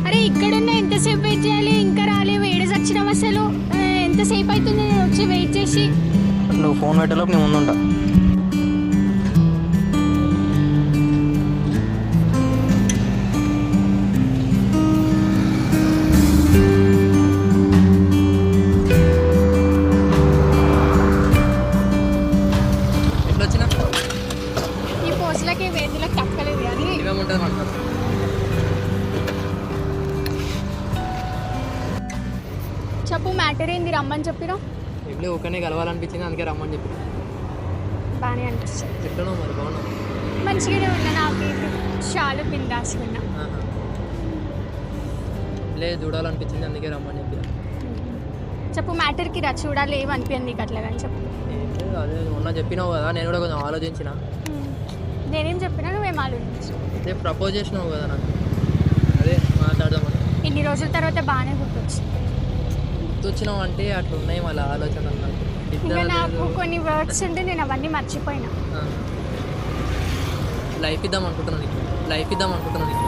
అరే ఇక్కడున్న ఎంతసేపు వెయిట్ చేయాలి, ఇంకా రాలేవు, ఏడు వచ్చినావు అసలు. ఎంతసేపు అవుతుంది నేను వచ్చి వెయిట్ చేసి? నువ్వు ఫోన్ పెట్టేలోపు నీ ముందుంటా. ఎట్లా వచ్చినా ఈ పోస్టులకి వేదిలోకి తక్కలేదు కానీ ఇవేముంటుంది మాట్లాడు. చెప్పు, మ్యాటర్ ఏంది? రమ్మని చెప్పినా ఎప్పుడు ఒకనే కలవాలనిపించింది, అందుకే రమ్మని చెప్పి. బాగానే అనిపిస్తుంది. ఎట్లనో మరి బాగున్నావు. మంచిగానే ఉన్నా, నాకు చాలా బిందాస్గా ఉన్నా. లేదు చూడాలనిపించింది, అందుకే రమ్మని చెప్పి. చెప్పు, మ్యాటర్కి రా, చూడాలి ఏమనిపించింది నీకు అట్లా కానీ చెప్పు. అదే మొన్న చెప్పినావు కదా, నేను కూడా కొంచెం ఆలోచించిన. నేనేం చెప్పినా నువ్వేం ఆలోచించు. అదే ప్రపోజ్ చేసినావు కదా నాకు, అదే మాట్లాడదామని. ఇన్ని రోజుల తర్వాత బాగానే గుర్తొచ్చింది. గుర్తొచ్చినావు అంటే అట్లా ఉన్నాయి మళ్ళీ ఆలోచనలు నాకు. ఇంకా నాకు కొన్ని వర్క్స్ ఉంటే నేను అవన్నీ మర్చిపోయినా. లైఫ్ ఇద్దాం అనుకుంటున్నాను నీకు, లైఫ్ ఇద్దాం అనుకుంటున్నాను నీకు.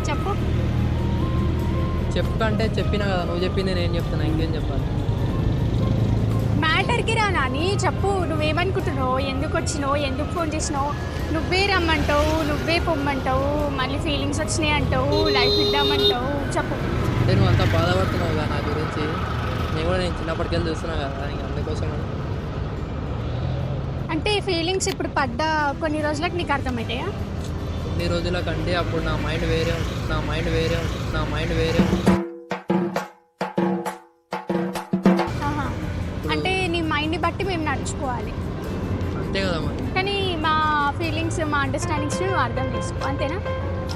చెప్పు. చెప్పంటే చెప్పినా కదా, నువ్వు చెప్పింది నేను చెప్తున్నా, ఇంకేం చెప్పాలి. మ్యాటర్కి రా నాని, చెప్పు. నువ్వేమనుకుంటున్నావు, ఎందుకు వచ్చినావు, ఎందుకు ఫోన్ చేసినావు? నువ్వే రమ్మంటావు, నువ్వే పొమ్మంటావు, మళ్ళీ ఫీలింగ్స్ వచ్చినాయి అంటావు, లైఫ్ ఇద్దామంటావు. చెప్పు. అంటే నువ్వు అంతా బాధపడుతున్నావు కదా నా గురించి, నేను చిన్నప్పటికెళ్ళి చూస్తున్నా కదా, ఇంక అందుకోసం. అంటే ఫీలింగ్స్ ఇప్పుడు పడ్డా కొన్ని రోజులకు నీకు అర్థమవుతాయా? కొన్ని రోజుల కంటే అప్పుడు నా మైండ్ వేరే ఉంటుంది, నా మైండ్ వేరే ఉంటుంది, నా మైండ్ వేరే ఉంటుంది. అంటే నీ మైండ్ని బట్టి మేము నడుచుకోవాలి, అంతే కదా మరి. కానీ మా ఫీలింగ్స్, మా అండర్స్టాండింగ్స్ నువ్వు అర్థం చేసుకో, అంతేనా?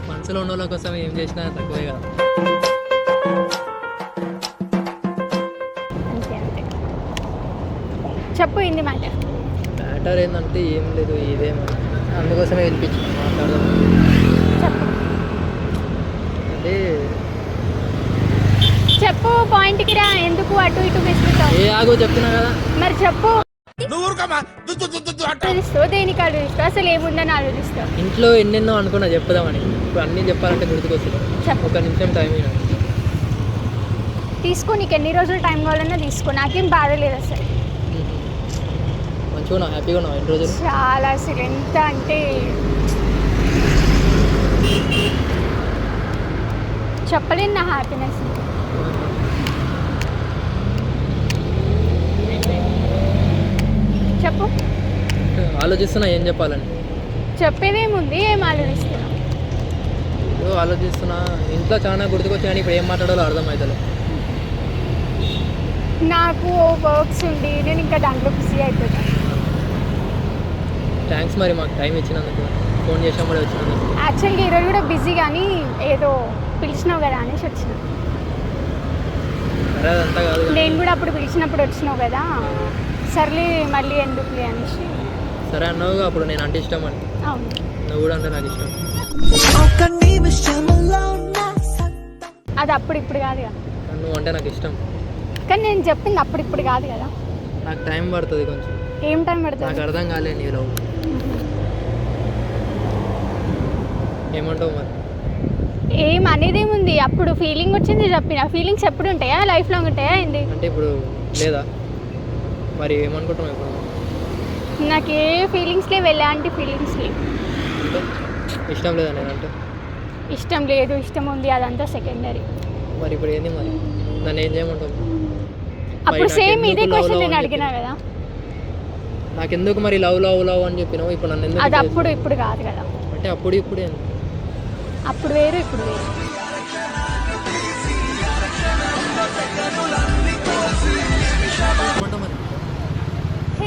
మనసులో ఉన్న వాళ్ళ కోసం ఏం చేసినా తక్కువే కదా. అంతే అంతే. చెప్పు, ఏంది మ్యాటర్? మ్యాటర్ ఏంటంటే ఏం లేదు, ఇదే మరి అందుకోసమే వినిపించింది మాట్లాడదాం. చెప్పు. అంటే చెప్పు, పాయింట్కి రా. ఎందుకు అటు ఇటు విసుగుతావు? ఏ ఆగో చెప్తున్నా కదా. మరి చెప్పు. ఆలోచిస్తావు, దేనికి ఆలోచిస్తావు? అసలు ఏముందని ఆలోచిస్తావు? ఇంట్లో ఎన్నెన్నో అనుకున్నా చెప్పుదామని, ఇప్పుడు అన్నీ చెప్పాలంటే గుర్తుకొస్తుంది. చెప్పు. ఒక నిమిషం టైం అయినా తీసుకో, నీకు ఎన్ని రోజులు టైం కావాలన్నా తీసుకో, నాకేం బాధ లేదు అసలు. మంచిగా ఉన్నావు, హ్యాపీగా ఉన్నావు ఎన్ని రోజులు? చాలా, అసలు ఎంత అంటే చెప్పలేను నా హ్యాపీనెస్. చెప్పు. ఆలోచిస్తున్నా ఏం చెప్పాలని. చెప్పేదేముంది, ఏం ఆలోచిస్తున్నావు? ఆలోచిస్తున్నా, ఇంట్లో చాలా గుర్తుకొచ్చి కానీ ఇప్పుడు ఏం మాట్లాడాలో అర్థమవుతుంది. నాకు వర్క్స్ ఉండి నేను ఇంకా దాంట్లో బిజీ అయిపోతాను. థ్యాంక్స్ మరి మాకు టైం ఇచ్చినందుకు, ఫోన్ చేసాం కూడా వచ్చినందుకు. యాక్చువల్గా ఈరోజు కూడా బిజీ, కానీ ఏదో పిలిచినావు కదా అనేసి వచ్చిన. అరే అదంతా కాదు, నేను కూడా అప్పుడు పిలిచినప్పుడు వచ్చినావు కదా, సర్లే మళ్ళీ ఎందుకులే అనేసి. సరే అన్నావుగా అప్పుడు నేను అంటే ఇష్టం అని. అవును, నువ్వు కూడా అంటే నాకు ఇష్టం. అది అప్పుడు ఇప్పుడు కాదు కదా. నువ్వు అంటే నాకు ఇష్టం, కానీ నేను చెప్పింది అప్పుడు ఇప్పుడు కాదు కదా. నాకు టైం పడుతుంది కొంచెం. ఏం టైం పడుతుంది? నాకు అర్థం కాలేదు నీ లవ్. ఏమంటావు మరి? ఏం అనేదేముంది, అప్పుడు ఫీలింగ్ వచ్చింది చెప్పిన. ఫీలింగ్స్ ఎప్పుడు ఉంటాయా, లైఫ్ లాంగ్ ఉంటాయా ఏంది? అంటే ఇప్పుడు లేదా మరి ఏమనుకుంటున్నావు ఇప్పుడు? నాకు ఏ ఫీలింగ్స్ లేవు, ఎలాంటి ఫీలింగ్స్ లేవు. అంటే ఇష్టం లేదా నేనంటే? ఇష్టం లేదు, ఇష్టం ఉంది, అదంతా సెకండరీ. మరి ఇప్పుడు ఏంది మరి, నన్ను ఏం చేయమంటావు? అప్పుడు సేమ్ ఇదే క్వశ్చన్ నేను అడిగినా కదా. నాకెందుకు మరి లవ్ లవ్ లవ్ అని చెప్పినావు, ఇప్పుడు నన్ను ఎందుకు? అది అప్పుడు ఇప్పుడు కాదు కదా. అంటే అప్పుడు ఇప్పుడు అప్పుడు వేరు, ఇప్పుడు వేరు.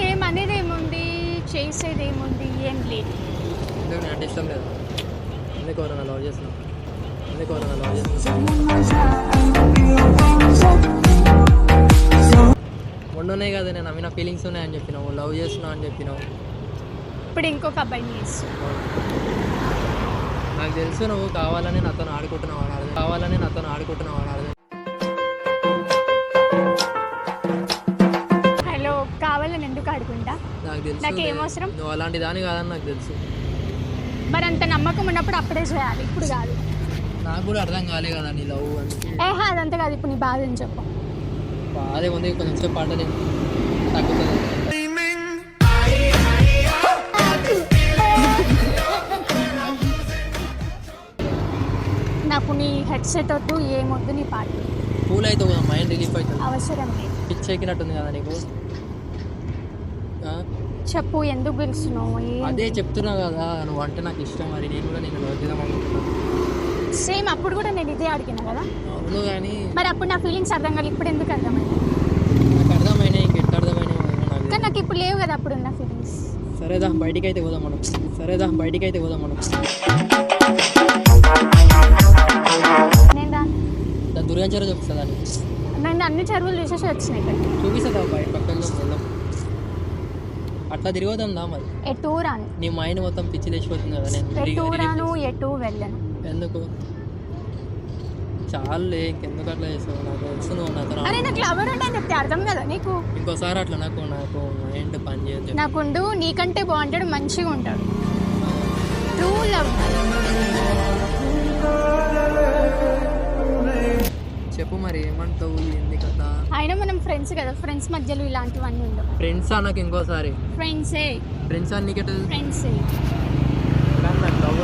ఏమనేది ఏముంది, చేసేది ఏముంది, ఏం లేదు. ఎందుకు నేను అంటే ఇష్టం లేదు? ఎందుకు ఎవరైనా లవ్ చేస్తున్నావు? ఎందుకు ఎవరైనా లవ్ చేస్తున్నావు? మొన్ననే కదా నేను నమ్మిన ఫీలింగ్స్ ఉన్నాయని చెప్పినావు, లవ్ చేస్తున్నావు అని చెప్పినావు. ఇప్పుడు ఇంకొక అబ్బాయిని చేస్తున్నావు. నాకు తెలుసు నువ్వు కావాలని నాతో ఆడుకుంటున్నావు, కావాలని నాతో ఆడుకుంటున్నావు. హలో, కావాలని ఎందుకు ఆడుకుంటా? నాకు తెలుసు నాకు ఏమవసరం? నువ్వు అలాంటి దాని కాదని నాకు తెలుసు. మరి అంత నమ్మకం ఉన్నప్పుడు అప్పుడే చేయాలి, ఇప్పుడు కాదు. నాకు కూడా అర్థం కాలే కదా నీ లవ్ అందుకే. ఏహా అదంతా కాదు, ఇప్పుడు నీ బాధ అని చెప్పు. బాధే ఉంది, కొంచెం సేపు పడ్డది తగ్గుతుంది. నాకు నీ హెడ్సెట్ వద్దు, ఏమొద్దు, నీ పాట కూల్ అయితే కదా, మైండ్ రిలీఫ్ అవుతుంది. అవసరం లేదు. పిచ్చి ఎక్కినట్టుంది కదా నీకు. ఆ? చెప్పు, ఎందుకు పిలుస్తున్నావు? అదే చెప్తున్నా కదా, నువ్వు అంటే నాకు ఇష్టం, మరి నేను కూడా నేను లవ్ చేద్దాం అనుకుంటున్నాను. సేమ్ అప్పుడు కూడా నేను ఇదే అడిగినా కదా. అవును కానీ మరి అప్పుడు నా ఫీలింగ్స్ అర్థం కాదు, ఇప్పుడు ఎందుకు అర్థమైంది? నాకు అర్థమైనాయి, ఇంకెట్లా అర్థమైనాయి కానీ నాకు ఇప్పుడు లేవు కదా అప్పుడు ఉన్న ఫీలింగ్స్. సరేదా బయటికి అయితే పోదాం మనం. సరేదా బయటికి అయితే పోదాం మనం. నేను దాన్ని దాని దుర్గాంచారో చూపిస్తుందా నీకు? నన్ను అన్ని చెరువులు చూసేసి వచ్చినాయి ఇక్కడ. చూపిస్తుందా బయట పక్కన వెళ్దాం, అట్లా తిరిగోదాందా మరి. ఎటు రాను, నీ మైండ్ మొత్తం పిచ్చి లేచిపోతుంది కదా. నేను ఎటు రాను, ఎటు వెళ్ళను. ఎందుకు చాలు, ఇంకెందుకు అట్లా చేస్తావు? నాకు తెలుసు నువ్వు నాతో. అరే నాకు లవర్ ఉంటే అని చెప్తే అర్థం కదా నీకు. ఇంకోసారి అట్లా నాకు మైండ్ పని చేయదు. నాకుండు, నీకంటే బాగుంటాడు, మంచిగా ఉంటాడు. True love. చెప్పు మరి ఏమంటావు, ఏంది కదా. అయినా మనం ఫ్రెండ్స్ కదా, ఫ్రెండ్స్ మధ్యలో ఇలాంటివన్నీ ఉండవు. ఫ్రెండ్సా నాకు ఇంకోసారి ఫ్రెండ్సే, ఫ్రెండ్సా నీకెట ఫ్రెండ్సే. నాకు లవ్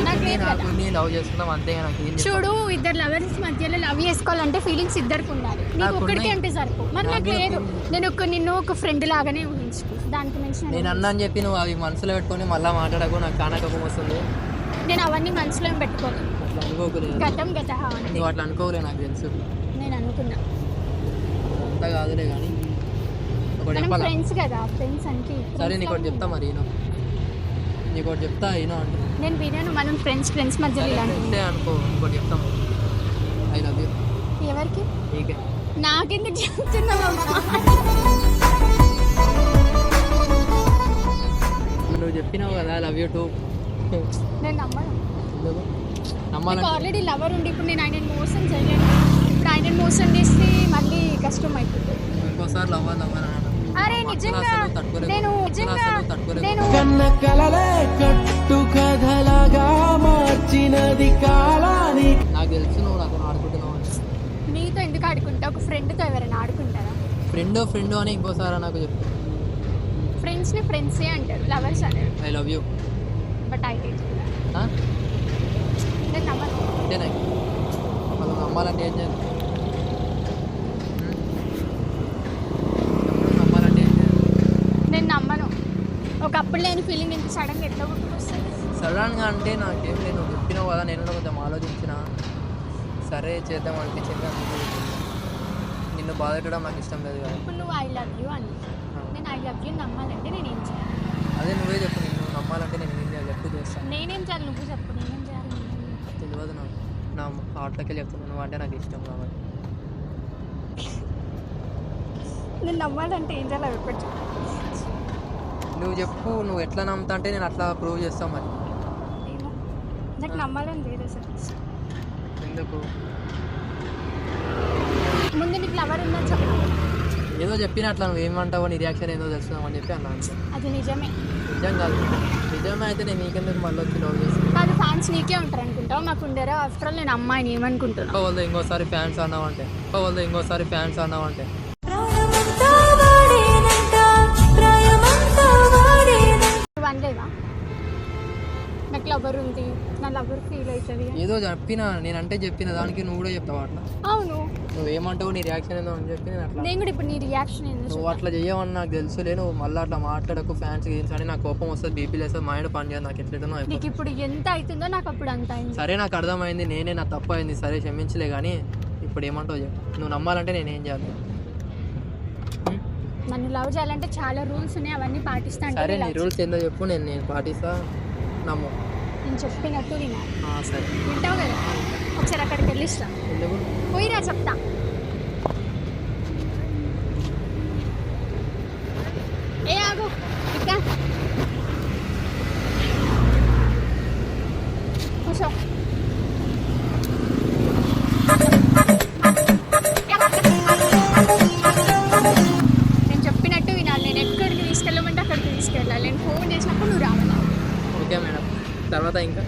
నాకు లేదు కదా. నీ లవ్ చేసుకుందాం అంతే. నాకు ఏం చూడు, ఇద్దరు లవర్స్ మధ్యలో లవ్ చేసుకోవాలంటే ఫీలింగ్స్ ఇద్దరికి ఉండాలి. నీకు ఒక్కడికి అంటే సరిపో. మరి నాకు లేదు. నిన్ను ఒక ఫ్రెండ్ లాగానే ఊహించుకో, దానికి మించి నేను అన్నా అని చెప్పి నువ్వు అవి మనసులో పెట్టుకొని మళ్ళీ మాట్లాడకు, నాకు కానకం వస్తుంది. నేను అవన్నీ మనసులో పెట్టుకోలేదు. అట్లా అనుకోకలేదు, గతం గత. నువ్వు అట్లా అనుకోలే, నాకు తెలుసు. నేను అనుకున్నా అంతా కాదులే కానీ ఒకటి చెప్పాలా? ఫ్రెండ్స్ కదా, ఫ్రెండ్స్ అంటే. సరే నీకు ఒకటి చెప్తా మరి, నీకు ఒకటి చెప్తా అయినా అంటే. నేను విన్నాను, మనం ఫ్రెండ్స్ మధ్యలో ఇలాంటి ఫ్రెండ్సే అనుకో, ఇంకోటి చెప్తాం. I love you. ఎవరికి? నీకే. నాకెందుకు చెప్తున్నావమ్మా? నువ్వు చెప్పినావు కదా లవ్ యూ టూ. నేను నమ్మను. ఎందుకు నాకు నమ్మాలంటే? ఆల్రెడీ లవర్ ఉండి ఇప్పుడు నేను ఆయనను మోసం చేయలేను. ఇప్పుడు ఆయనను మోసం చేస్తే మళ్ళీ కష్టం అవుతుంది. ఇంకోసారి లవ్ అని అరే నిజంగా నేను కన్న కలలే కట్టు కథలాగా మార్చినది కాలాని. నాకు తెలుసు నువ్వు నాతో ఆడుకుంటున్నావు అని. నీతో ఎందుకు ఆడుకుంటా? ఒక ఫ్రెండ్తో ఎవరైనా ఆడుకుంటారా? ఫ్రెండ్ అని ఇంకోసారి నాకు చెప్పు. ఫ్రెండ్స్ని ఫ్రెండ్సే అంటారు, లవర్స్ అంటారు. I love you. But I date నేను నమ్మను. అంతేనా? మనం నమ్మాలంటే ఏం చేయాలి? నమ్మాలంటే ఏం చేయాలి? నేను నమ్మను. ఒకప్పుడు లేని ఫీలింగ్ ఇంత సడన్గా ఎట్లా గుర్తుకొస్తుంది? సడన్గా అంటే నాకేం లేదు, నువ్వు చెప్పినావు కదా, నేను కొంచెం ఆలోచించిన. సరే చేద్దాం అనిపించింది. నిన్ను బాధ పెట్టడం నాకు ఇష్టం లేదు కదా. ఇప్పుడు నువ్వు ఐ లవ్ యూ అని, నేను ఐ లవ్ యూ నమ్మాలంటే నేనేం చేయాలి? అదే నువ్వే చెప్పు, నేను నమ్మాలంటే నేను ఏం చేయాలి చెప్పు, చేస్తాను. నేనేం చేయాలి? నువ్వు చెప్పు, నేనేం చేయాలి? తెలియదు నాకు, నా హార్ట్లోకి చెప్తున్నాను. నువ్వు అంటే నాకు ఇష్టం కాబట్టి. నేను నమ్మాలంటే ఏం చేయాలి? అవి ఒకటి చెప్పు. నువ్వు చెప్పు, నువ్వు ఎట్లా నమ్ముతా అంటే నేను అట్లా ప్రూవ్ చేస్తాను మరి. ఏమో, నాకు నమ్మాలని లేదు అసలు. ఎందుకు? ముందు నీకు లవర్ ఉందని చెప్పు. ఏదో చెప్పినట్లా నువ్వు ఏమంటావో, నీ రియాక్షన్ ఏదో తెలుస్తున్నావు అని చెప్పి అన్నా అంతే. అది నిజమే. నిజం కాదు, నిజమే అయితే నేను నీకెందుకు మళ్ళీ వచ్చి లవ్ చేస్తాను? కాదు, ఫ్యాన్స్ నీకే ఉంటారు అనుకుంటావు, మాకు ఉండరా? ఆఫ్టర్ ఆల్ నేను అమ్మాయిని ఏమనుకుంటున్నా? వాళ్ళు ఇంకోసారి ఫ్యాన్స్ అన్నావంటే, వాళ్ళు ఇంకోసారి ఫ్యాన్స్ అన్నావంటే నువ్వు అనలేదా నాకు లవర్ ఉంది, నా లవర్ ఫీల్ అవుతుంది? ఏదో చెప్పినా, నేనంటే చెప్పిన దానికి నువ్వు కూడా చెప్తావు అట్లా. అవును, నువ్వు ఏమంటావు, నీ రియాక్షన్ ఏందో అని చెప్పి నేను అట్లా. నేను కూడా ఇప్పుడు నీ రియాక్షన్ ఏందో నువ్వు అట్లా చేయవని నాకు తెలుసులే. నువ్వు మళ్ళీ అట్లా మాట్లాడకు, ఫ్యాన్స్ గేమ్స్ అని నాకు కోపం వస్తుంది, బీపీ లేస్తుంది, మైండ్ పని చేయదు, నాకు ఎట్లయితే నీకు ఇప్పుడు ఎంత అవుతుందో నాకు అప్పుడు అంత అయింది. సరే నాకు అర్థమైంది, నేనే నా తప్పు అయింది, సరే క్షమించలే. కానీ ఇప్పుడు ఏమంటావు చెప్పు, నువ్వు నమ్మాలంటే నేనేం చేయాలి? నన్ను లవ్ చేయాలంటే చాలా రూల్స్ ఉన్నాయి, అవన్నీ పాటిస్తాను. సరే నీ రూల్స్ ఏందో చెప్పు, నేను పాటిస్తా, నమ్ము. నేను చెప్పినట్టు వినాలి. సరే వింటావు కదా? ఒకసారి అక్కడికి వెళ్ళి ఇష్టం ఎందుకు? పోయిరా చెప్తా. ఏ ఆగు, ఇంకా కూర్చో. నేను చెప్పినట్టు వినాలి. నేను ఎక్కడికి తీసుకెళ్ళమంటే అక్కడికి తీసుకెళ్ళాలి. నేను ఫోన్ చేసినప్పుడు నువ్వు రావాలి. Okay madam. తర్వాత ఇంకా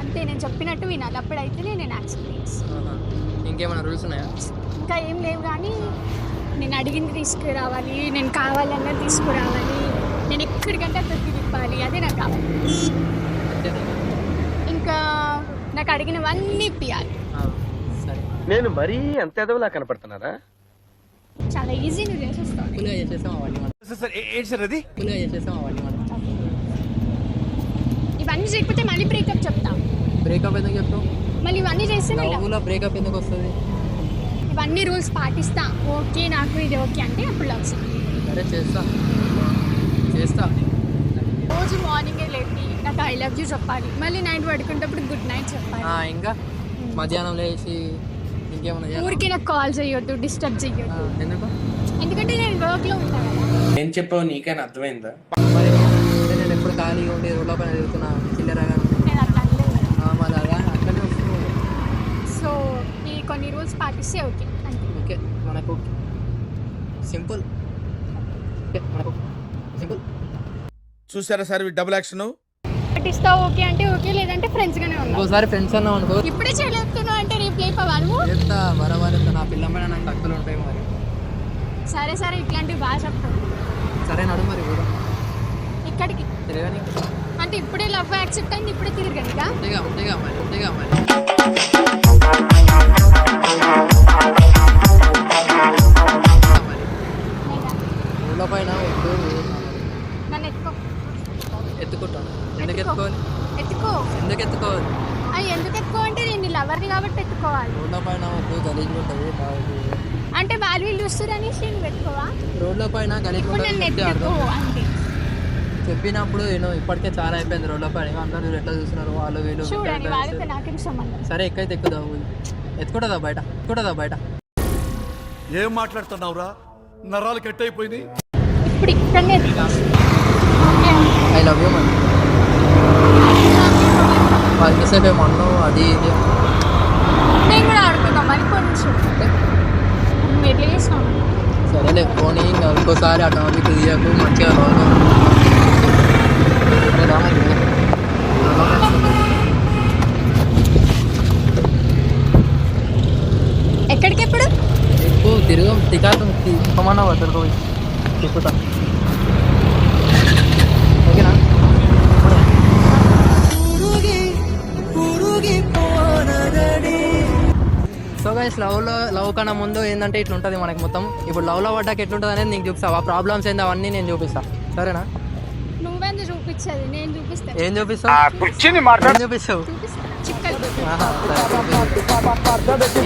అంతే, నేను చెప్పినట్టు వినాలి, అప్పుడైతేనే నేను యాక్సెప్ట్ చేస్తాను. ఆహా. ఇంకేమైనా రూల్స్ ఉన్నాయా? ఇంకా ఏం లేవు కానీ నేను అడిగింది తీసుకురావాలి, నేను కావాలన్నా తీసుకురావాలి, నేను ఎక్కడికంటే అక్కడికి తిప్పాలి, అదే నాకు కావాలి. అంతేనా? ఇంకా నాకు అడిగినవన్నీ ఇప్పియాలి. ఆ, సరే. నేను మరీ అంత ఎదవలా కనపడుతున్నారా? చాలా ఈజీ, నువ్వు చేసేస్తావు. సింపుల్గా చేసేస్తాం అవన్నీ మనం. ఏంటి సార్ అది? సింపుల్గా చేసేస్తాం అవన్నీ మనం. ఇవన్నీ చేయకపోతే మళ్ళీ బ్రేకప్ చెప్తా. బ్రేకప్ ఎందుకు చెప్తావు? మళ్ళీ ఇవన్నీ చేస్తే నేను లవ్లో బ్రేకప్ ఎందుకు వస్తుంది? ఇవన్నీ రూల్స్ పాటిస్తా, ఓకే నాకు ఇది ఓకే అంటే అప్పుడు లవ్ వస్తుంది. సరే చేస్తా చేస్తా. రోజు మార్నింగే లేపి నాకు ఐ లవ్ యూ చెప్పాలి, మళ్ళీ నైట్ పడుకునేటప్పుడు గుడ్ నైట్ చెప్పాలి. ఇంకా మధ్యాహ్నం లేచి ఇంకేమైనా చేయాలా? ఊరికి నాకు కాల్ చేయొద్దు, డిస్టర్బ్ చేయొద్దు, ఎందుకు? ఎందుకంటే నేను వర్క్లో ఉంటాను కదా. ఏం చెప్పావు నీకైనా అర్థమైందా? మరి నేను ఎప్పుడు ఖాళీగా ఉండి రోడ్ల పైన తిరుగుతున్నా చిల్లరగా. నేను అట్లా అనలేదు కదా. మరి అలా అట్లనే వస్తుంది. సో ఈ కొన్ని రూల్స్ పాటిస్తే ఓకే అంతే. ఓకే మనకు సింపుల్. ఓకే మనకు సింపుల్. చూసారా సార్ డబుల్ యాక్షన్? పాటిస్తావు ఓకే అంటే ఓకే, లేదంటే ఫ్రెండ్స్గానే ఉన్నావు. ఇంకోసారి ఫ్రెండ్స్ అన్నావు అనుకో, ఇప్పుడే చేయలేపుతున్నావు అంటే రేపు లేపవా నువ్వు? ఎంత బరాబర్ ఎంత నా పిల్ల పైన నాకు తక్కువలు ఉంటాయి మరి. సరే సరే, ఇట్లాంటివి బాగా చెప్తావు. సరే నడు మరి కూడా ఇక్కడికి తెలియని అంటే ఇప్పుడే లవ్ యాక్సెప్ట్ అయింది, ఇప్పుడే తిరగనిగా. అంతేగా అంతేగా మరి అంతేగా మరి. రోడ్ల పైన వద్దు. నన్ను ఎత్తుకో. ఎత్తుకుంటాను. ఎందుకు ఎత్తుకోవాలి? ఎత్తుకో. ఎందుకు ఎత్తుకోవాలి? అవి ఎందుకు ఎత్తుకో అంటే నేను లవర్ని కాబట్టి ఎత్తుకోవాలి. రోడ్ల పైన వద్దు, గలీజ్గా ఉంటుంది బాగుంది. అంటే వాళ్ళు వీళ్ళు చూస్తారు అనేసి నువ్వు ఎత్తుకోవా? రోడ్ల పైన గలీజ్గా ఇప్పుడు నన్ను ఉంటుంది ఎత్తుకో అంటే చెప్పినప్పుడు నేను ఇప్పటికే చాలా అయిపోయింది రోడ్ల పైన. అందరూ ఎట్లా చూస్తున్నారు వాళ్ళు వీళ్ళు. చూడని వాళ్ళతో నాకేం సంబంధం. సరే ఎక్కైతే ఎక్కుదావు. ఎత్తుకుంటుందా బయట? ఎత్తుకుంటుందా బయట? ఏం మాట్లాడుతున్నావురా? నరాలు కట్ అయిపోయినాయి. ఇప్పుడు ఇక్కడనే ఎత్తుకో. ఐ లవ్ యూ మరి. వాళ్ళకి సేపు ఏమన్నావు అది ఇది నేను కూడా ఆడుకుందాం మరి కొంచెం. నువ్వు ఎట్లా చేసినావు? సరేలే పోనీ. ఇంకా ఇంకోసారి అట్లా వాళ్ళకి తీయకు మంచిగా రోజు. సరే రా మరి. ఎక్కడికి ఎప్పుడు? ఎక్కువ తిరుగు టికాటు తిప్పమన్నా వద్దరు పోయి తిప్పుతా. ఓకేనా? సో గైస్ లవ్ కన్నా ముందు ఏంటంటే ఇట్లా ఉంటుంది మనకి మొత్తం. ఇప్పుడు లవ్లో పడ్డాక ఎట్లుంటుంది అనేది నీకు చూపిస్తావు. ఆ ప్రాబ్లమ్స్ ఏందో అవన్నీ నేను చూపిస్తా. సరేనా? నువ్వెందుకు చూపించేది? నేను చూపిస్తాను. ఏం చూపిస్తావు? ఏం చూపిస్తావు? చూపిస్తాను చిక్కలు. ఆహా, సరే. ఇది